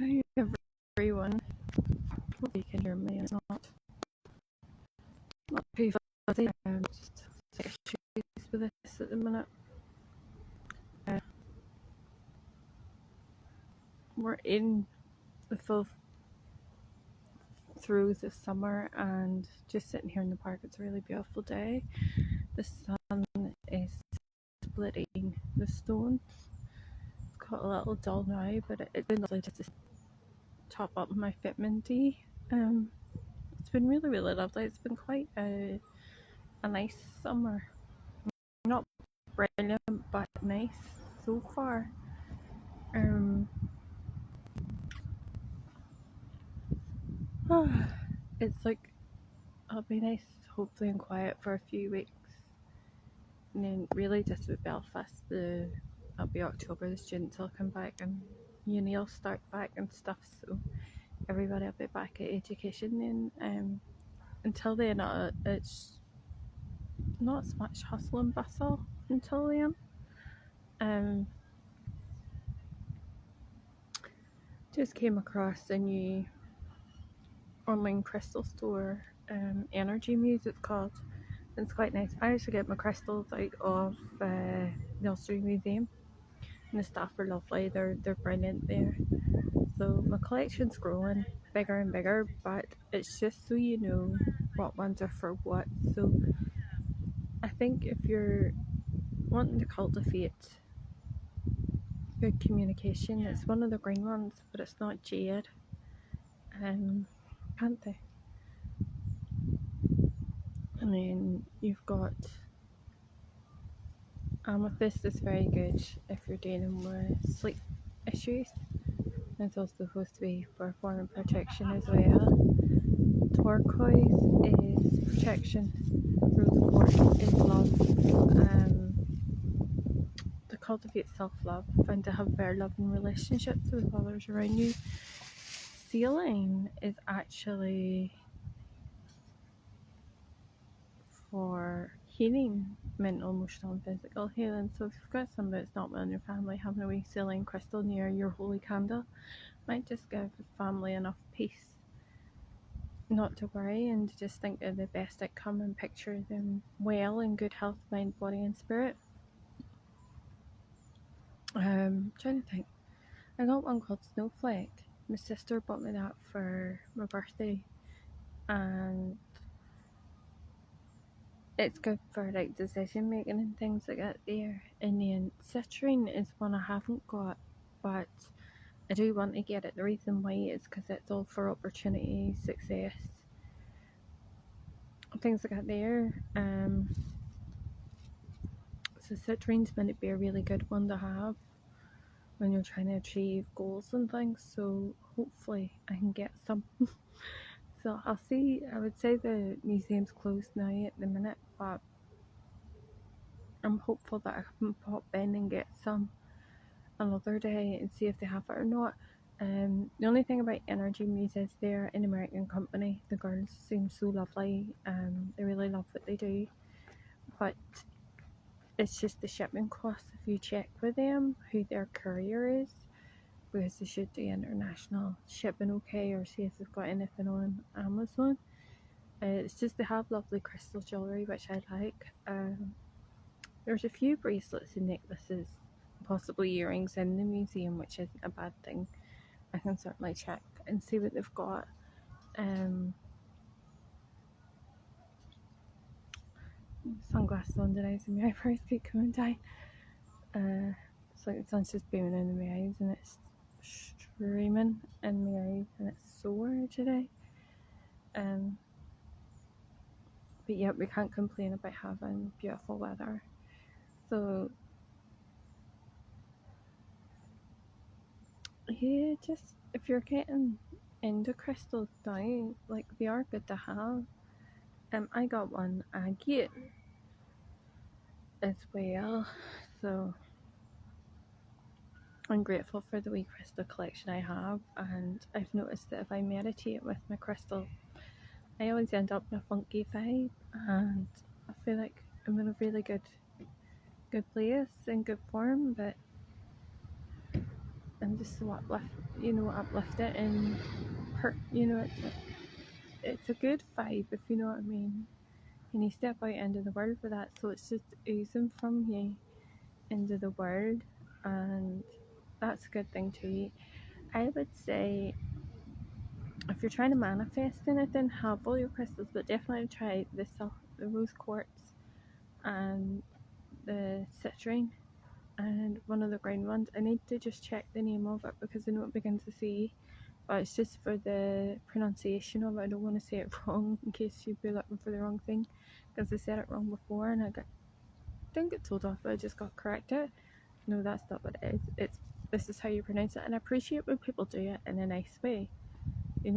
Hi everyone. Hope you can hear me. It's not too fuzzy. Just issues with this at the minute. Uh, we're in the full through the summer and just sitting here in the park. It's a really beautiful day. The sun is splitting the stones. It's got a little dull now, but it's been lovely just to top up my vitamin D. It's been really, really lovely. It's been quite a nice summer. Not brilliant, but nice so far. It's like I'll be nice, hopefully, and quiet for a few weeks, and then really just with Belfast, it'll be October. The students will come back, and uni will start back and stuff. So everybody will be back at education. Then until then, it's not as much hustle and bustle until then. Just came across a new online crystal store, Energy Muse it's called. It's quite nice. I used to get my crystals out of the Austrian Museum, and the staff are lovely. They're brilliant there. So my collection's growing bigger and bigger, but it's just so you know what ones are for what. So I think if you're wanting to cultivate good communication, it's one of the green ones, but it's not jade. Can't they? And then you've got amethyst is very good if you're dealing with sleep issues. It's also supposed to be for a form of protection as well. Turquoise is protection. Rose quartz is love. To cultivate self-love and to have very loving relationships with others around you. Ceiling is actually for healing, mental, emotional, and physical healing. So if you've got somebody that's not well in your family, having a wee ceiling crystal near your holy candle might just give the family enough peace not to worry and to just think of the best outcome and picture them well in good health, mind, body, and spirit. Trying to think. I got one called Snowflake. My sister bought me that for my birthday, and it's good for like decision making and things like that there. And then citrine is one I haven't got, but I do want to get it. The reason why is because it's all for opportunity, success, things like that there. So citrine's meant to be a really good one to have when you're trying to achieve goals and things. So hopefully I can get some. So I'll see. I would say the museum's closed now at the minute, but I'm hopeful that I can pop in and get some another day and see if they have it or not. The only thing about Energy Muse is they're an American company. The girls seem so lovely. They really love what they do, but it's just the shipping cost. If you check with them who their courier is, because they should do international shipping okay, or see if they've got anything on Amazon. It's just they have lovely crystal jewellery, which I like. There's a few bracelets and necklaces, possibly earrings in the museum, which isn't a bad thing. I can certainly check and see what they've got. Sunglasses on today, so my eyebrows keep coming down. It's like the sun's just beaming into my eyes and it's streaming in my eyes and it's sore today. But yeah, we can't complain about having beautiful weather. So yeah, just if you're getting into crystals now, like they are good to have. I got one agate as well, so I'm grateful for the wee crystal collection I have. And I've noticed that if I meditate with my crystal, I always end up in a funky vibe, and I feel like I'm in a really good place and good form. But and just so uplift it and it's a good vibe, if you know what I mean. And you step out into the world with that, so it's just oozing from you into the world, and that's a good thing too. I would say if you're trying to manifest anything, have all your crystals, but definitely try the rose quartz and the citrine and one of the green ones. I need to just check the name of it because I know it begins with C, but it's just for the pronunciation of it. I don't want to say it wrong in case you'd be looking for the wrong thing, because I said it wrong before and didn't get told off, but I just got corrected. No, that's not what it is. This is how you pronounce it, and I appreciate when people do it in a nice way.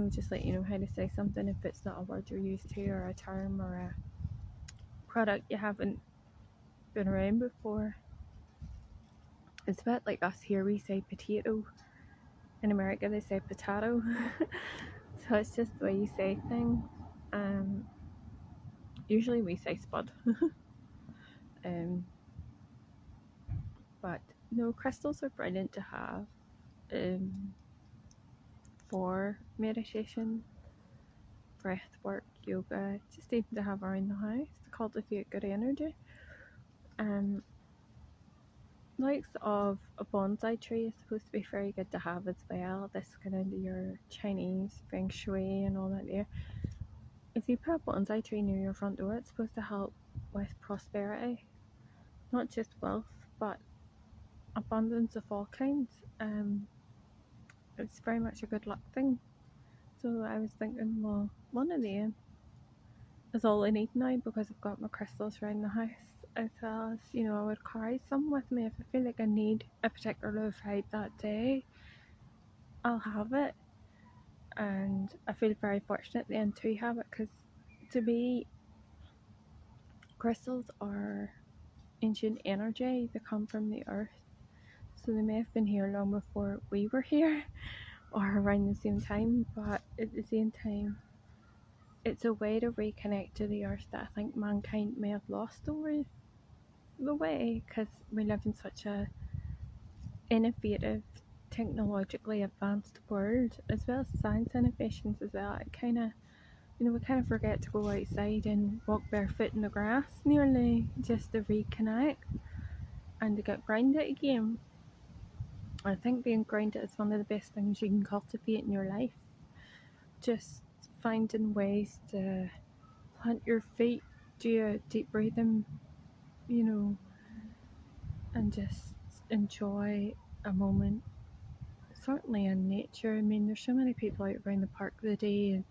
Just like how to say something if it's not a word you're used to, or a term, or a product you haven't been around before. It's a bit like us here, we say potato. In America they say potato. So it's just the way you say things. Usually we say spud. But no, crystals are brilliant to have for meditation, breath work, yoga, just even to have around the house to cultivate good energy. Likes of a bonsai tree is supposed to be very good to have as well. This kind of your Chinese feng shui and all that there. If you put a bonsai tree near your front door, it's supposed to help with prosperity, not just wealth, but abundance of all kinds. It's very much a good luck thing. So I was thinking, well, one of them is all I need now because I've got my crystals around the house. As well as, I would carry some with me if I feel like I need a particular vibe that day. I'll have it, and I feel very fortunate then to have it, because to me, crystals are ancient energy. They come from the earth, so they may have been here long before we were here or around the same time, but at the same time it's a way to reconnect to the earth that I think mankind may have lost over the way, because we live in such a innovative, technologically advanced world, as well as science innovations as well. It kind of we kind of forget to go outside and walk barefoot in the grass nearly, just to reconnect and to get grounded again. I think being grounded is one of the best things you can cultivate in your life. Just finding ways to plant your feet, do a deep breathing, and just enjoy a moment, certainly in nature. I mean, there's so many people out around the park today, and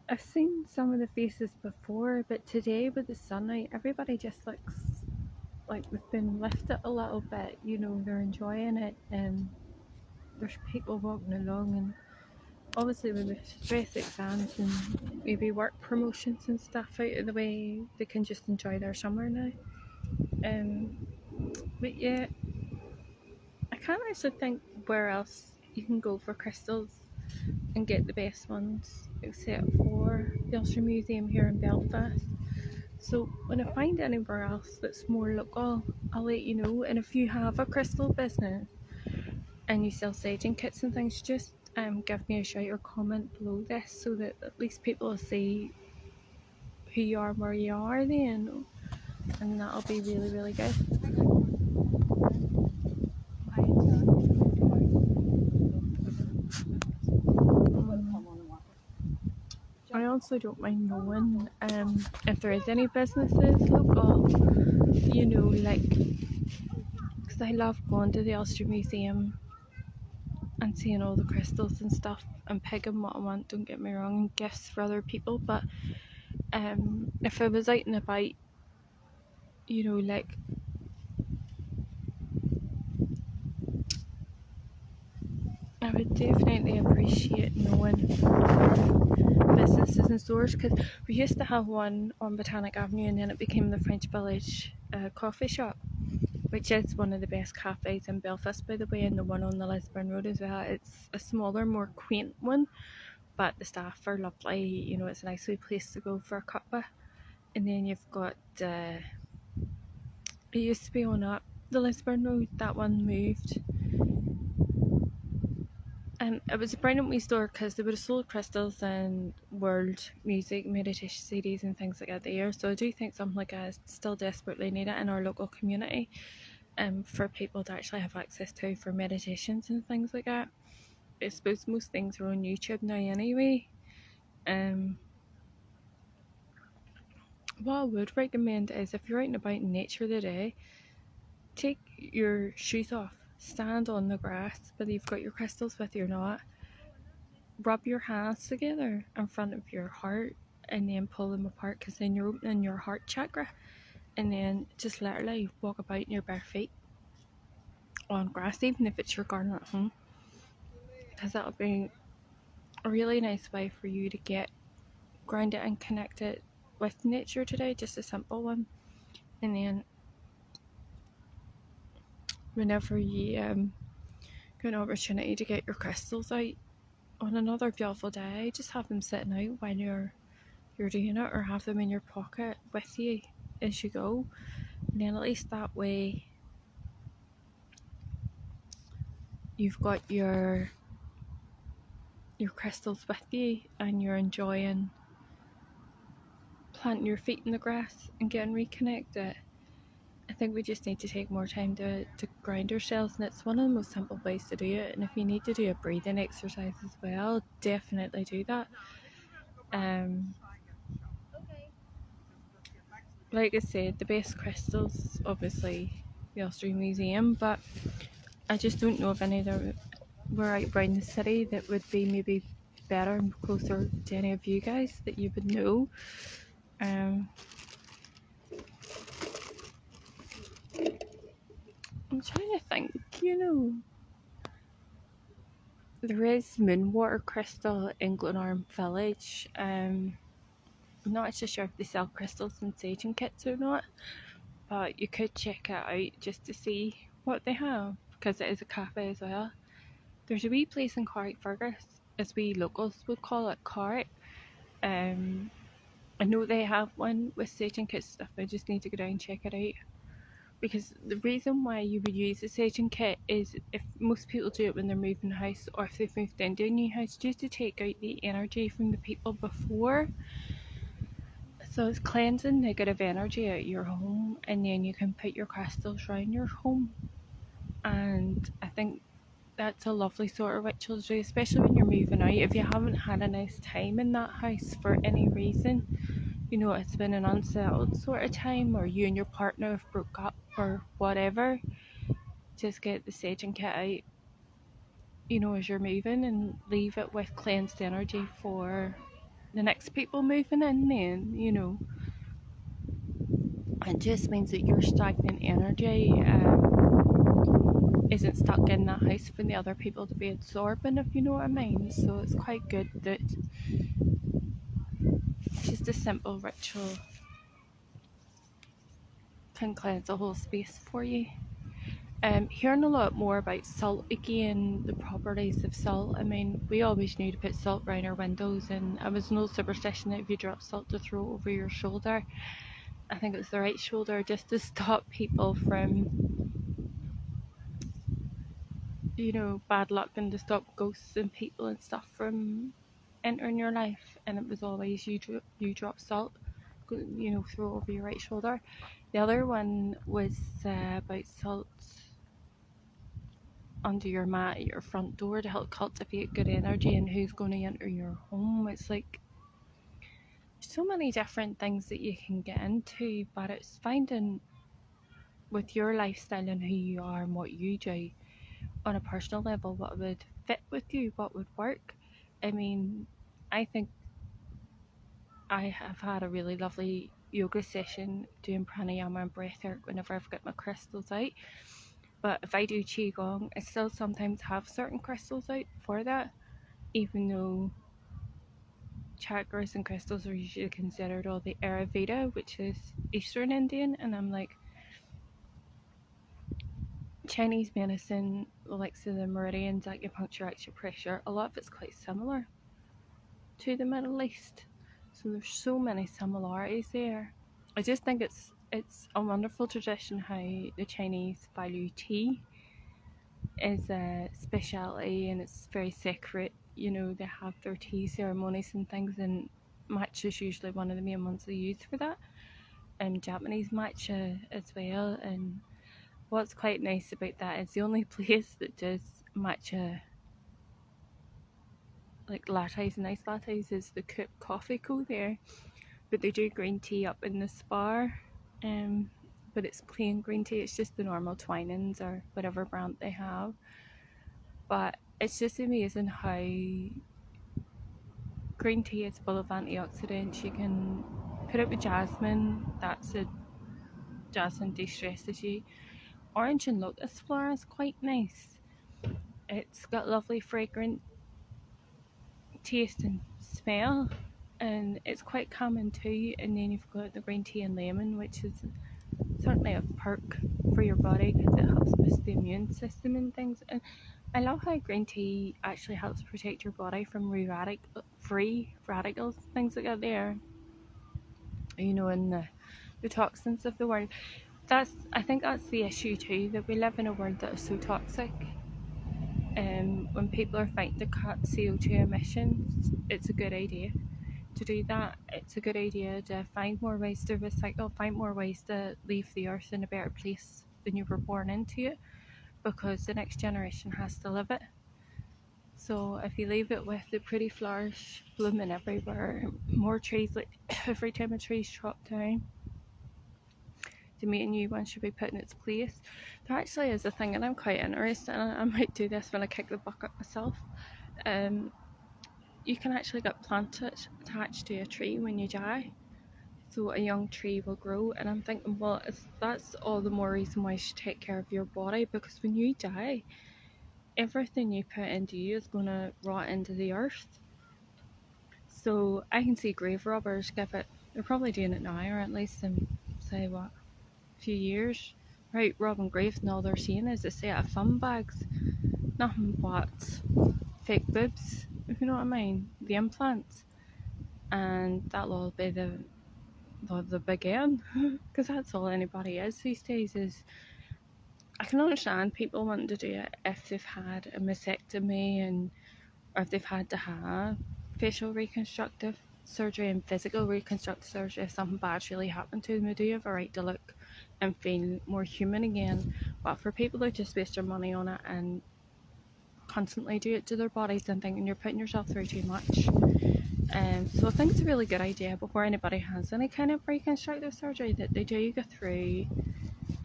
I've seen some of the faces before, but today with the sunlight, everybody just looks like they've been lifted a little bit. They're enjoying it, and there's people walking along, and obviously with the stress exams and maybe work promotions and stuff out of the way, they can just enjoy their summer now. But yeah, I can't actually think where else you can go for crystals and get the best ones except for the Ulster Museum here in Belfast. So when I find anywhere else that's more local, I'll let you know. And if you have a crystal business and you sell staging kits and things, just give me a shout or comment below this, so that at least people will see who you are and where you are then, and that'll be really, really good. I also don't mind knowing if there is any businesses local, because I love going to the Ulster Museum and seeing all the crystals and stuff and picking what I want, don't get me wrong, and gifts for other people. But if I was out and about, I would definitely appreciate knowing businesses and stores, because we used to have one on Botanic Avenue, and then it became the French Village coffee shop, which is one of the best cafes in Belfast, by the way, and the one on the Lisburn Road as well. It's a smaller, more quaint one, but the staff are lovely. It's a nice wee place to go for a cuppa. And then you've got it used to be on up the Lisburn Road, that one moved, And it was a brilliant wee store because they would have sold crystals and world music, meditation CDs and things like that there. So I do think something like that is still desperately needed in our local community, for people to actually have access to for meditations and things like that. I suppose most things are on YouTube now anyway. What I would recommend is if you're out and about in nature today, take your shoes off, stand on the grass, whether you've got your crystals with you or not, rub your hands together in front of your heart and then pull them apart, because then you're opening your heart chakra, and then just literally walk about in your bare feet on grass, even if it's your garden at home, because that'll be a really nice way for you to get grounded and connected with nature today, just a simple one. And then whenever you get an opportunity to get your crystals out on another beautiful day, just have them sitting out while you're doing it, or have them in your pocket with you as you go. And then at least that way you've got your crystals with you and you're enjoying planting your feet in the grass and getting reconnected. I think we just need to take more time to ground ourselves, and it's one of the most simple ways to do it. And if you need to do a breathing exercise as well, definitely do that. Like I said, the best crystals, obviously, the Austrian Museum, but I just don't know of any that were out around the city that would be maybe better and closer to any of you guys that you would know. I'm trying to think, there is Moonwater Crystal in Glenarm Village. I'm not actually sure if they sell crystals and saging kits or not, but you could check it out just to see what they have, because it is a cafe as well. There's a wee place in Carrickfergus, as we locals would call it, Carrick. I know they have one with saging kit stuff. I just need to go down and check it out. Because the reason why you would use a saging kit is if most people do it when they're moving house, or if they've moved into a new house, just to take out the energy from the people before. So it's cleansing negative energy out of your home, and then you can put your crystals around your home. And I think that's a lovely sort of ritual to do, especially when you're moving out. If you haven't had a nice time in that house for any reason, it's been an unsettled sort of time, or you and your partner have broke up or whatever, just get the saging kit out, as you're moving, and leave it with cleansed energy for the next people moving in then. It just means that your stagnant energy isn't stuck in that house for the other people to be absorbing, if you know what I mean. So it's quite good that just a simple ritual can cleanse a whole space for you. Hearing a lot more about salt again, the properties of salt. I mean, we always knew to put salt around our windows, and it was an old superstition that if you drop salt to throw over your shoulder, I think it was the right shoulder, just to stop people from, bad luck, and to stop ghosts and people and stuff from entering your life. And it was always you drop salt, throw over your right shoulder. The other one was about salt under your mat at your front door to help cultivate good energy and who's going to enter your home. It's like so many different things that you can get into, but it's finding with your lifestyle and who you are and what you do on a personal level what would fit with you, what would work. I mean, I think I have had a really lovely yoga session doing pranayama and breathwork whenever I've got my crystals out. But if I do qigong, I still sometimes have certain crystals out for that, even though chakras and crystals are usually considered all the Ayurveda, which is Eastern Indian, and I'm like, Chinese medicine, like so the meridians, acupuncture, acupressure, a lot of it's quite similar to the Middle East. So there's so many similarities there. I just think it's a wonderful tradition how the Chinese value tea is a speciality and it's very sacred. You know, they have their tea ceremonies and things, and matcha is usually one of the main ones they use for that. Japanese matcha as well. And what's quite nice about that is the only place that does matcha, like lattes and iced lattes, is the Cook Coffee Co. there. But they do green tea up in the spa. But it's plain green tea. It's just the normal Twinings or whatever brand they have. But it's just amazing how green tea is full of antioxidants. You can put it with jasmine. Jasmine de-stresses you. Orange and lotus flower is quite nice. It's got lovely fragrant taste and smell, and it's quite calming too. And then you've got the green tea and lemon, which is certainly a perk for your body because it helps boost the immune system and things. And I love how green tea actually helps protect your body from free radicals, things like that there, you know, and the toxins of the world. I think that's the issue too, that we live in a world that is so toxic. When people are fighting to cut CO2 emissions, it's a good idea to do that. It's a good idea to find more ways to recycle, find more ways to leave the earth in a better place than you were born into it, because the next generation has to live it. So if you leave it with the pretty flowers blooming everywhere, more trees, like every time a tree's chopped down, the new one should be put in its place. There actually is a thing, and I'm quite interested, and I might do this when I kick the bucket myself. You can actually get planted attached to a tree when you die, so a young tree will grow. And I'm thinking, well, that's all the more reason why you should take care of your body, because when you die, everything you put into you is going to rot into the earth. So I can see grave robbers they're probably doing it now, or at least in, say, what, a few years, right, robbing graves, and all they're seeing is a set of fun bags, nothing but fake boobs, if you know what I mean, the implants, and that'll all be the big end, because that's all anybody is these days. Is I can understand people wanting to do it if they've had a mastectomy, or if they've had to have facial reconstructive surgery and physical reconstructive surgery. If something bad's really happened to them, they do have a right to look and feel more human again. But for people that just waste their money on it and constantly do it to their bodies, and thinking you're putting yourself through too much. So I think it's a really good idea, before anybody has any kind of reconstructive surgery, that they do go through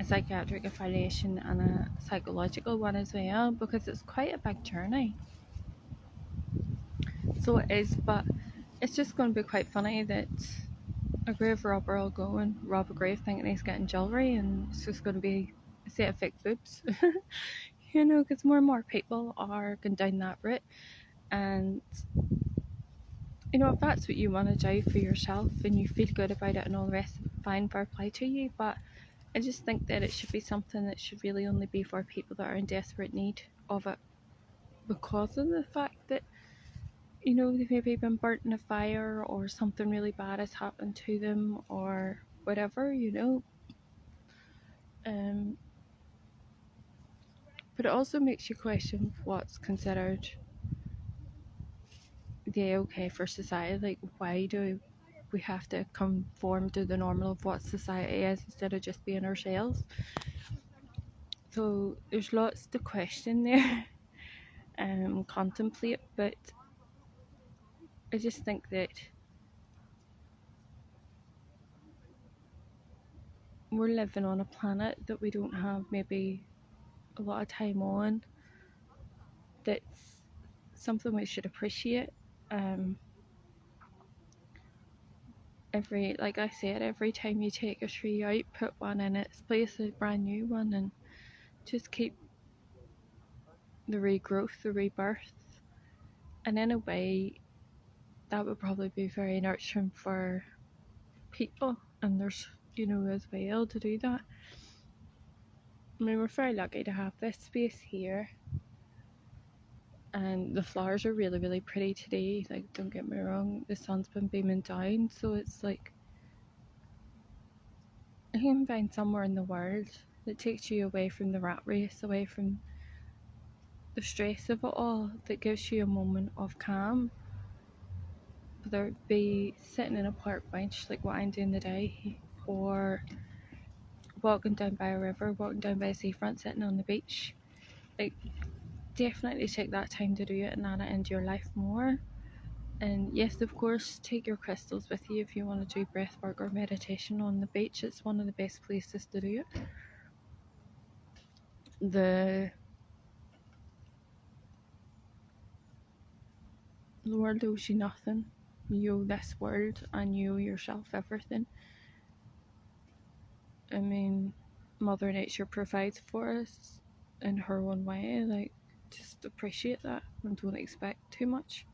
a psychiatric evaluation and a psychological one as well, because it's quite a big journey. So it is, but it's just going to be quite funny that a grave robber will go and rob a grave thinking he's getting jewellery, and it's just going to be a set of fake boobs. You know, because more and more people are going down that route. And you know, if that's what you want to do for yourself and you feel good about it and all the rest, fine, fair play to you. But I just think that it should be something that should really only be for people that are in desperate need of it, because of the fact that, you know, they've maybe been burnt in a fire, or something really bad has happened to them, or whatever, you know. But it also makes you question what's considered the okay for society. Like, why do we have to conform to the normal of what society is instead of just being ourselves? So there's lots to question there and contemplate, but I just think that we're living on a planet that we don't have maybe a lot of time on. That's something we should appreciate. Like I said, every time you take a tree out, put one in its place, a brand new one, and just keep the regrowth, the rebirth. And in a way, that would probably be very nurturing for people, and there's, you know, as well, to do that. I mean, we're very lucky to have this space here, and the flowers are really, really pretty today. Like, don't get me wrong, the sun's been beaming down, so it's like you can find somewhere in the world that takes you away from the rat race, away from the stress of it all that gives you a moment of calm. Whether it be sitting in a park bench like what I'm doing today, or walking down by a river, walking down by a seafront, sitting on the beach. Like, definitely take that time to do it and add it into your life more. And yes, of course, take your crystals with you if you want to do breath work or meditation on the beach. It's one of the best places to do it. The world owes you nothing. You owe this world and you owe yourself everything. I mean, Mother Nature provides for us in her own way. Like, just appreciate that and don't expect too much.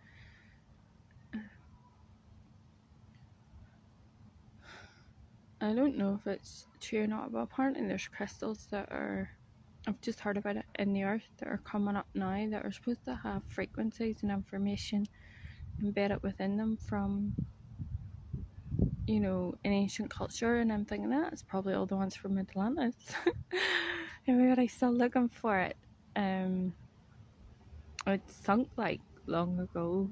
I don't know if it's true or not, but apparently there's crystals that are, I've just heard about it, in the earth that are coming up now that are supposed to have frequencies and information embedded within them from, you know, an ancient culture. And I'm thinking that's probably all the ones from Atlantis. Everybody's still looking for it. It sunk like long ago,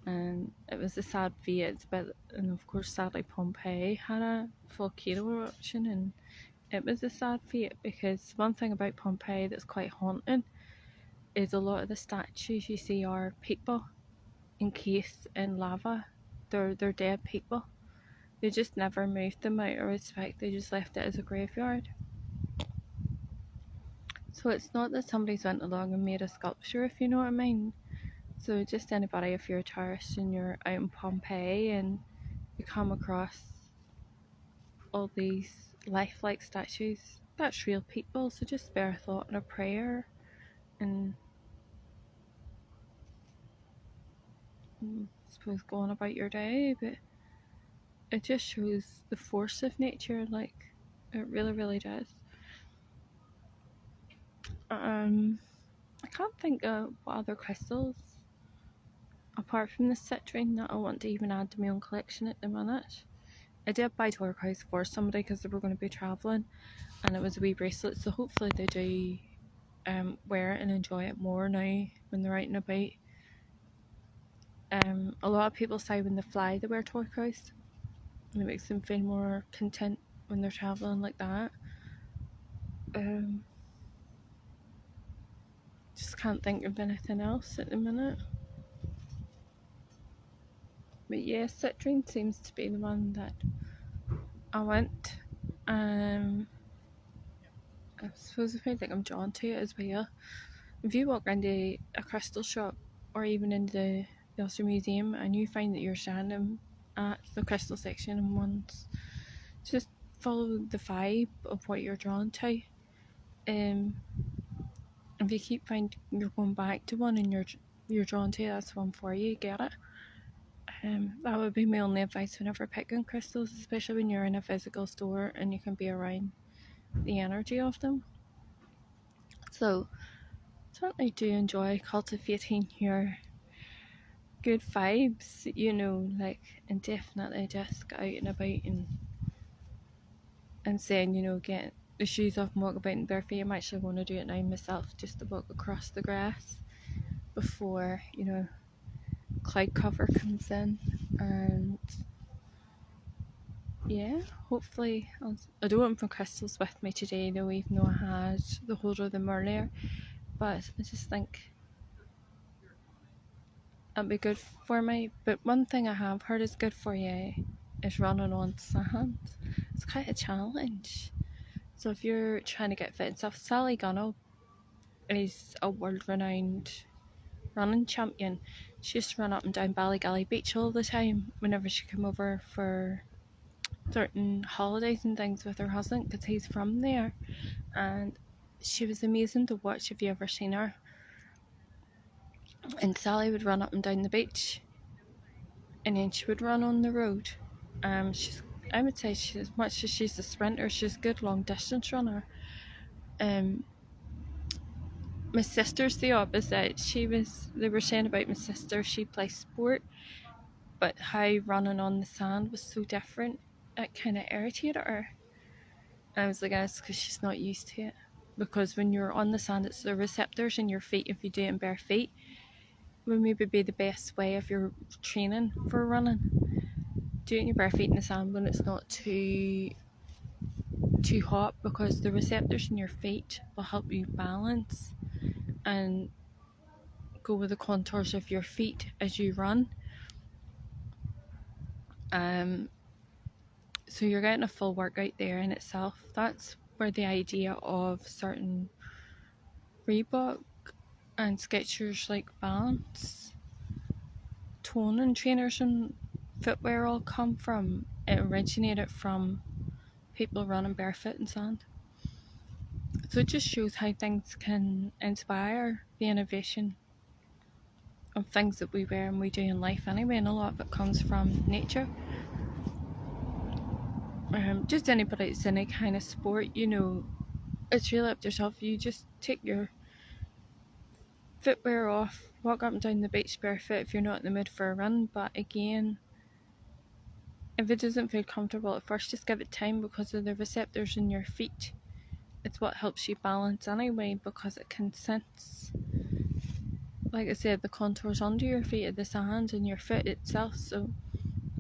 and it was a sad fate. But and of course, sadly, Pompeii had a volcano eruption, and it was a sad fate because one thing about Pompeii that's quite haunting is a lot of the statues you see are people encased in lava. They're dead people. They just never moved them out of respect. They just left it as a graveyard. So it's not that somebody's went along and made a sculpture, if you know what I mean. So just anybody, if you're a tourist and you're out in Pompeii and you come across all these lifelike statues, that's real people. So just spare a thought and a prayer, and I suppose go on about your day. But it just shows the force of nature, like it really, really does. I can't think of what other crystals apart from the citrine that I want to even add to my own collection at the minute. I did buy turquoise for somebody because they were going to be travelling, and it was a wee bracelet, so hopefully they do wear it and enjoy it more now when they're out and about. A lot of people say when they fly they wear turquoise and it makes them feel more content when they're travelling like that. Just can't think of anything else at the minute. But yeah, citrine seems to be the one that I want. I suppose I feel like I'm drawn to it as well. If you walk into a crystal shop or even into the Ulster Museum and you find that you're standing at the crystal section and once, just follow the vibe of what you're drawn to. If you keep finding you're going back to one and you're drawn to it, that's one for you, get it. That would be my only advice whenever picking crystals, especially when you're in a physical store and you can be around the energy of them. So certainly do enjoy cultivating your good vibes, you know, like, and definitely just get out and about and saying, you know, get the shoes off and walk about in bare feet. I'm actually going to do it now myself, just to walk across the grass before, you know, cloud cover comes in. And yeah, hopefully I don't want some crystals with me today though, even though I had the holder of them earlier, but I just think it'd be good for me. But one thing I have heard is good for you is running on sand. It's quite a challenge. So if you're trying to get fit and stuff, Sally Gunnell is a world-renowned running champion. She used to run up and down Ballygally Beach all the time whenever she came over for certain holidays and things with her husband, because he's from there. And she was amazing to watch if you ever seen her. And Sally would run up and down the beach, and then she would run on the road. I would say she's, as much as she's a sprinter, she's a good long distance runner. My sister's the opposite. They were saying about my sister, she plays sport, but how running on the sand was so different, it kind of irritated her. I was like, that's because she's not used to it. because when you're on the sand, it's the receptors in your feet. If you do it in bare feet, would maybe be the best way if you're training for running. Do it in your bare feet in the sand when it's not too hot, because the receptors in your feet will help you balance and go with the contours of your feet as you run. So you're getting a full workout there in itself. That's where the idea of certain Reebok and Skechers like Balance toning trainers and footwear all come from. It originated from people running barefoot in sand. So it just shows how things can inspire the innovation of things that we wear and we do in life anyway, and a lot of it comes from nature. Just anybody that's in any kind of sport, you know, it's really up to yourself. You just take your footwear off, walk up and down the beach barefoot if you're not in the mood for a run. But again, if it doesn't feel comfortable at first, just give it time, because of the receptors in your feet. It's what helps you balance anyway, because it can sense, like I said, the contours under your feet of the sand and your foot itself. So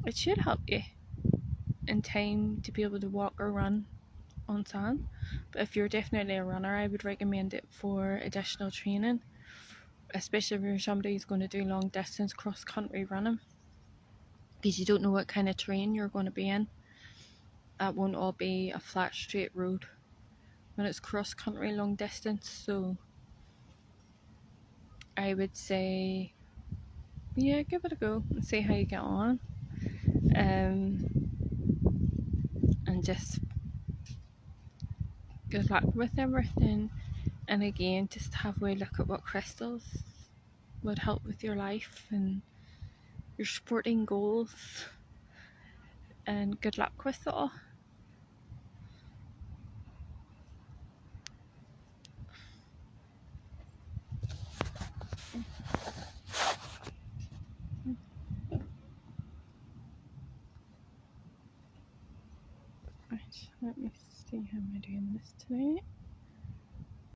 it should help you in time to be able to walk or run on sand. But if you're definitely a runner, I would recommend it for additional training, especially if you're somebody who's going to do long distance cross country running, because you don't know what kind of terrain you're going to be in. That won't all be a flat straight road when it's cross country long distance. So I would say, yeah, give it a go and see how you get on, and just good luck with everything. And again, just have a look at what crystals would help with your life and your sporting goals, and good luck with it all. Right, let me see how am I doing this today.